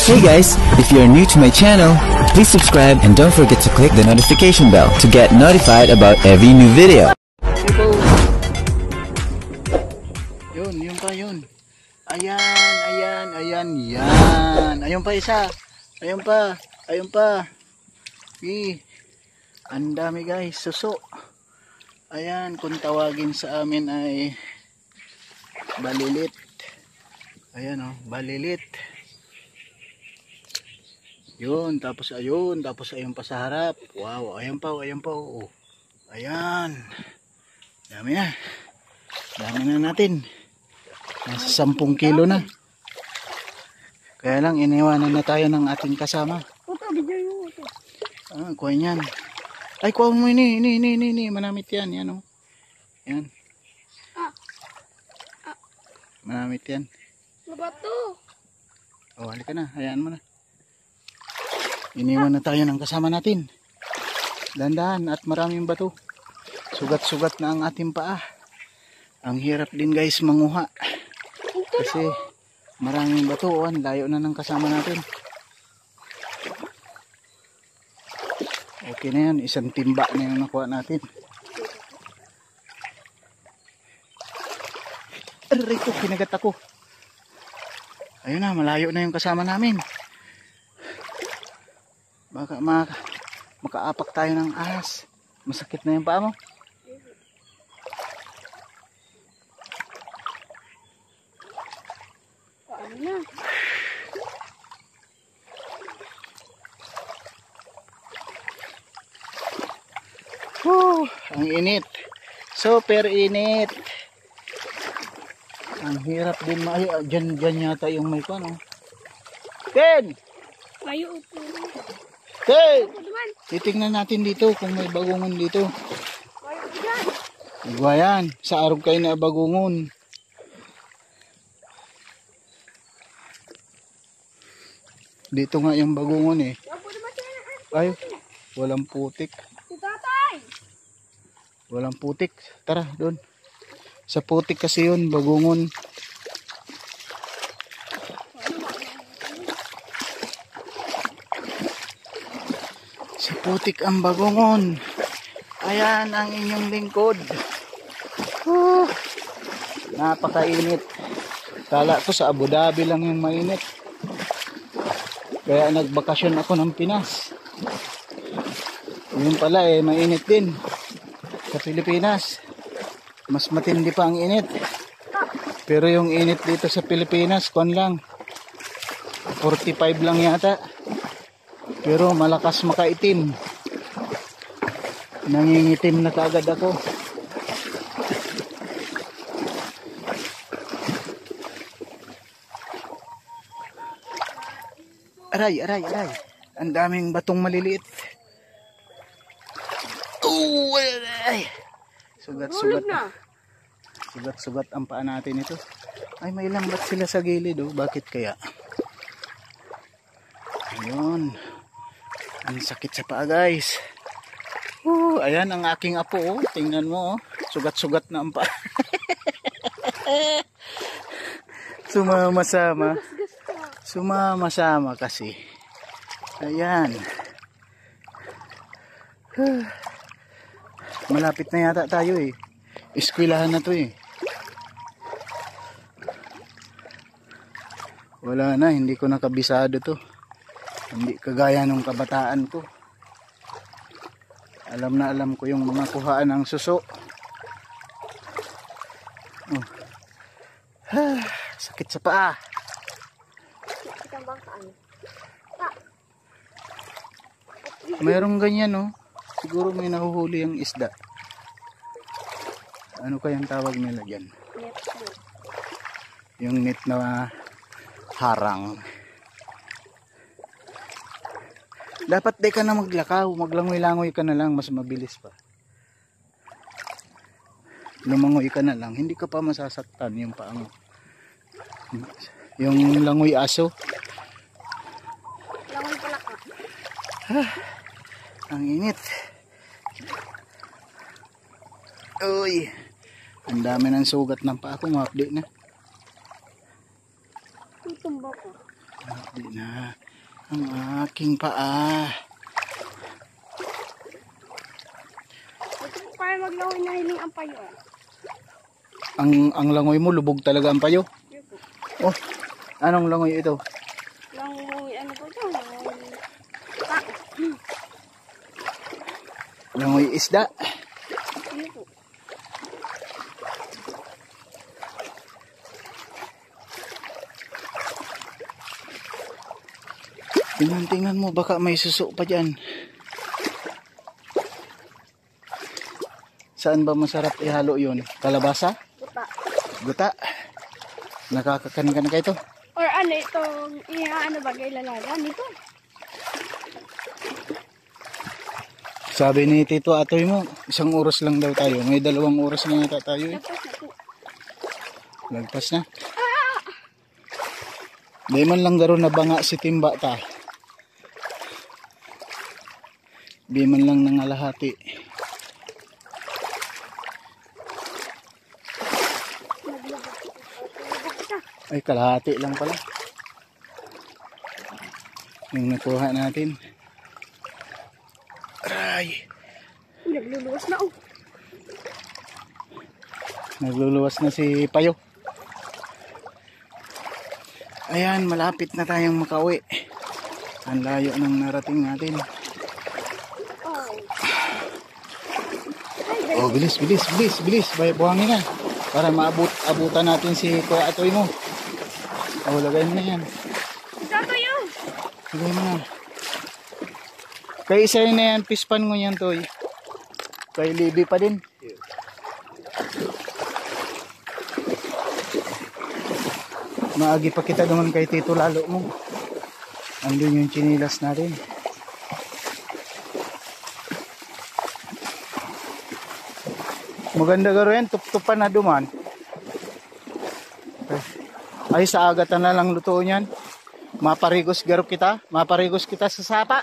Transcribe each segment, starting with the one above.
Hey guys, if you're new to my channel, please subscribe and don't forget to click the notification bell to get notified about every new video. Yun pa yun. Ayan. Ayun pa isa. Ayun pa. Ang dami guys, suso. Ayan, kung tawagin sa amin ay balilit. Ayan o, balilit. Yun, tapos ayun pa sa harap. Wow, ayan pa oh. Ayan. Dami na natin. Nasa 10 kilo na. Kaya lang iniwanan na tayo ng ating kasama. Kuha yan. Ay, kuha mo ini. Manamit yan, yan oh. Yan. Manamit yan. Mabato. Oh, halika na, hayaan mo na. Iniwan na tayo ng kasama natin. Dandahan at maraming bato. Sugat-sugat na ang ating paa. Ang hirap din guys manguha. Kasi maraming bato. Layo na ng kasama natin. Okay na yan. Isang timba na yung nakuha natin. Aray ko, kinagat ako. Ayun na, malayo na yung kasama namin. Baka makaapak tayo ng ahas. Masakit na yung paa mo. Paano na? Ang init. Super init. Ang hirap din dyan yata yung may pano. Ken! Mayo upo. Ken! Titingnan natin dito kung may bagungon dito. Mayo dyan. Igwayan. Sa arog kayo na bagungon. Dito nga yung bagungon eh. Ay, walang putik. Si tatay. Walang putik. Tara, doon. Sa putik kasi yun, bagungon. Sa putik ang bagungon. Ayan ang inyong lingkod. Napakainit. Kala ko sa Abu Dhabi lang yung mainit. Kaya nagbakasyon ako ng Pinas. Yun pala eh, mainit din. Sa Pilipinas. Mas matindi pa ang init. Pero yung init dito sa Pilipinas, kuwan lang. 45 lang yata. Pero malakas makaitim. Nangingitim na kaagad ako. Aray. Ang daming batong maliliit. Oh, aray. Sugat ang paa natin ito. Ay, may lambat sila sa gilid oh. Bakit kaya? Ayun. Ang sakit sa paa guys. Ayan ang aking apo oh. Tingnan mo oh. Sugat-sugat na ang paa. Sumama kasi. Ayan. Malapit na yata tayo eh. Eskwelahan na to eh. Wala na, hindi ko nakabisado to. Hindi kagaya nung kabataan ko. Alam ko yung mga kuhaan ng suso. Sakit sa paa. Mayroong ganyan no. Siguro may nahuhuli yung isda. Ano kayang tawag nila dyan? Yung net na harang. Dapat di ka na maglakaw. Maglangoy-langoy ka na lang. Mas mabilis pa. Lumangoy ka na lang. Hindi ka pa masasaktan yung paang. Yung langoy aso. Langoy pala ka. Ang init. Uy. Ang dami ng sugat ng paa ko. Ma-update na. Tumba ko. Hindi na ang aking paa. Ito po kaya maglangoy na hiling ang payo. Ang langoy mo, lubog talaga ang payo. Yun po. Oh, anong langoy ito? Langoy, ano po ito? Langoy. Langoy isda. Yun po. Tingnan mo, baka may suso pa dyan. Saan ba masarap ihalo yun? Kalabasa? Buta. Guta? Nakakakan ka na kayo ito? Or ano itong, ano ba, lalagan ito? Sabi ni Tito Atoy mo, 1 oras lang daw tayo. May 2 oras na yata tayo eh. Tapos na po. Lagpas na. Di man lang garo na banga si Timba ta. Di man lang nangalahati. Ay, kalahati lang pala. Yung nakuha natin. Aray! Nagluluwas na oh. Nagluluwas na si Payo. Ayan, malapit na tayong makauwi. Ang layo ng narating natin. Oh, bilis. Buhangin na. Para abutan natin si Kuya Atoy mo. Oh, lagay mo na yan. Ito yun. Lagay mo na. Kay isa na yan, pispan mo yan, Toy. Kay Libby pa din. Maagi pa kita naman kay Tito Lalo mo. Andun yung chinilas natin. Maganda garo yan, tup-tupan na duman. Ay, sa agatan na lang lutoon yan. Maparigos garo kita. Maparigos kita sa sapa.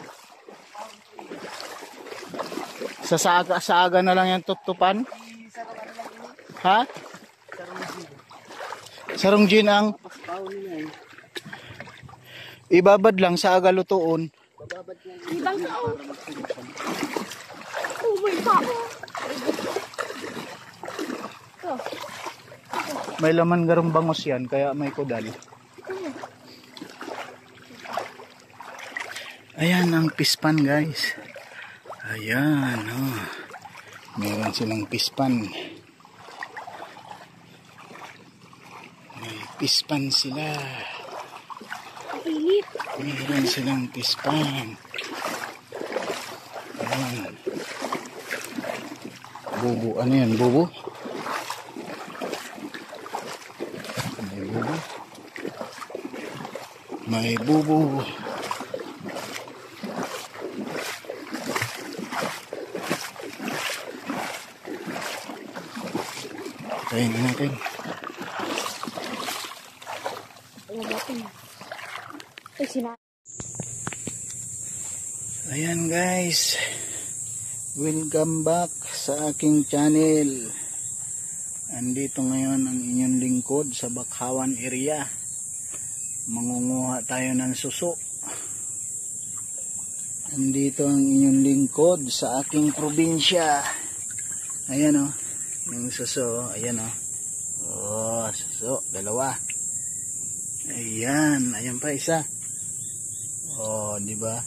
Sa aga na lang yan tup-tupan. Ha? Sarong gin ang ibabad lang sa aga lutoon. Ibang tao. Oh my God. May laman garong bangos yan, kaya may kudal. Ayan ang pispan, guys. Ayan, oh. Meron silang pispan. May pispan sila. Ang init. Meron silang pispan. Ayan. Bubo, ano yan? Bubo? May bubo. May bubo. Tayin na natin. Ayan guys, welcome back sa aking channel. Andito ngayon ang inyong lingkod sa Bakhawan area. Mangunguha tayo ng suso. Andito ang inyong lingkod sa aking probinsya. Ayan o, yung suso. Ayan o. Oh, suso, 2. Ayan, ayan pa isa. Oh, di ba?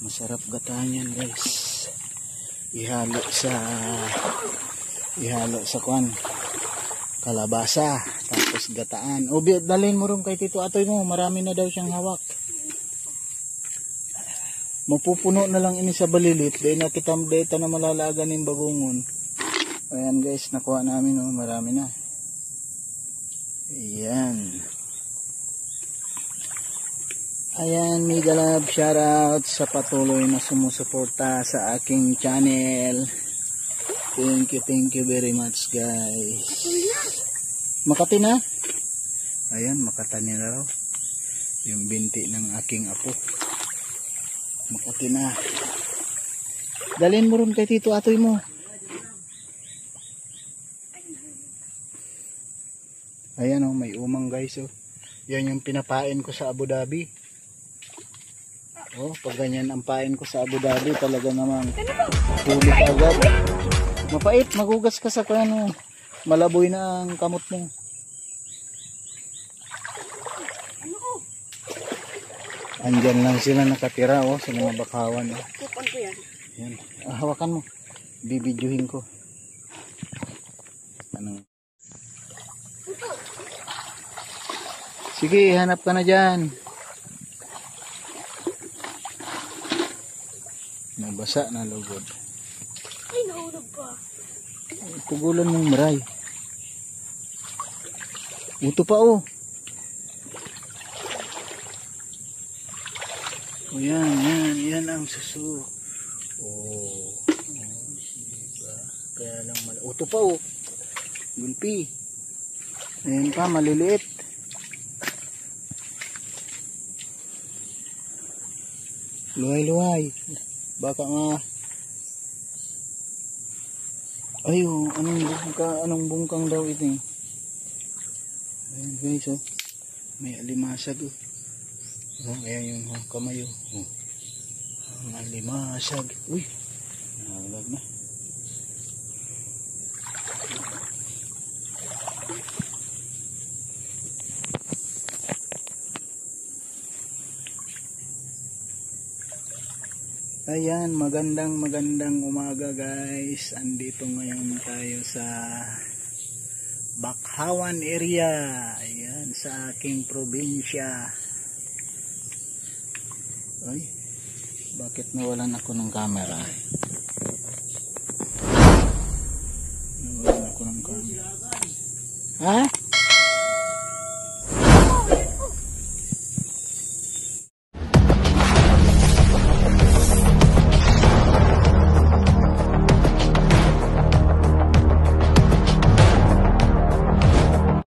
Masarap gatahan yan, guys. Ihalo sa kwan. Kalabasa, tapos gataan. O, dalhin mo rin kay Tito Atoy mo, marami na daw siyang hawak. Mapupuno na lang ini sa balilit, dahil nakita na malalaga ng bagungon. Ayan guys, nakuha namin, oh, marami na. Ayan. Ayan, mega love, shoutout sa patuloy na sumusuporta sa aking channel. Thank you very much guys. Makati na? Ayan, makatanya na raw. Yung binti ng aking apo. Makati na. Dalhin mo rin kay Tito Atoy mo. Ayan oh, may umang guys oh. Yan yung pinapain ko sa Abu Dhabi. Oh, pag ganyan ang pain ko sa Abu Dhabi, talaga namang huli ka agad. Mapait, magugas ka sa kano. Malaboy na ang kamot mo. Andyan lang sila nakatira, oh, sa mga bakawan. Oh. Kupon ko yan. Yan. Hawakan mo. Bibidyohin ko. Anong? Sige, hanap ka na dyan. Nabasa na lugod. Ay, nahulog pa. Pugulan mong maray. Uto pa, oh. O yan ang suso. Oh, diba? Kaya lang uto pa, oh. Gulpi. Ayan pa, maliliit. Luhay. Baka nga. Ay, oh, anong bungkang daw ito eh. Ayan guys, oh. May alimasag, oh. Oh, ayan yung kamay, oh. Ang alimasag. Uy, nahalag na. Ayan, magandang umaga guys. Andito ngayon tayo sa Bakhawan area. Ayan, sa aking probinsya. Ay, bakit nawalan ako ng camera? Nawalan ako ng camera. Ha?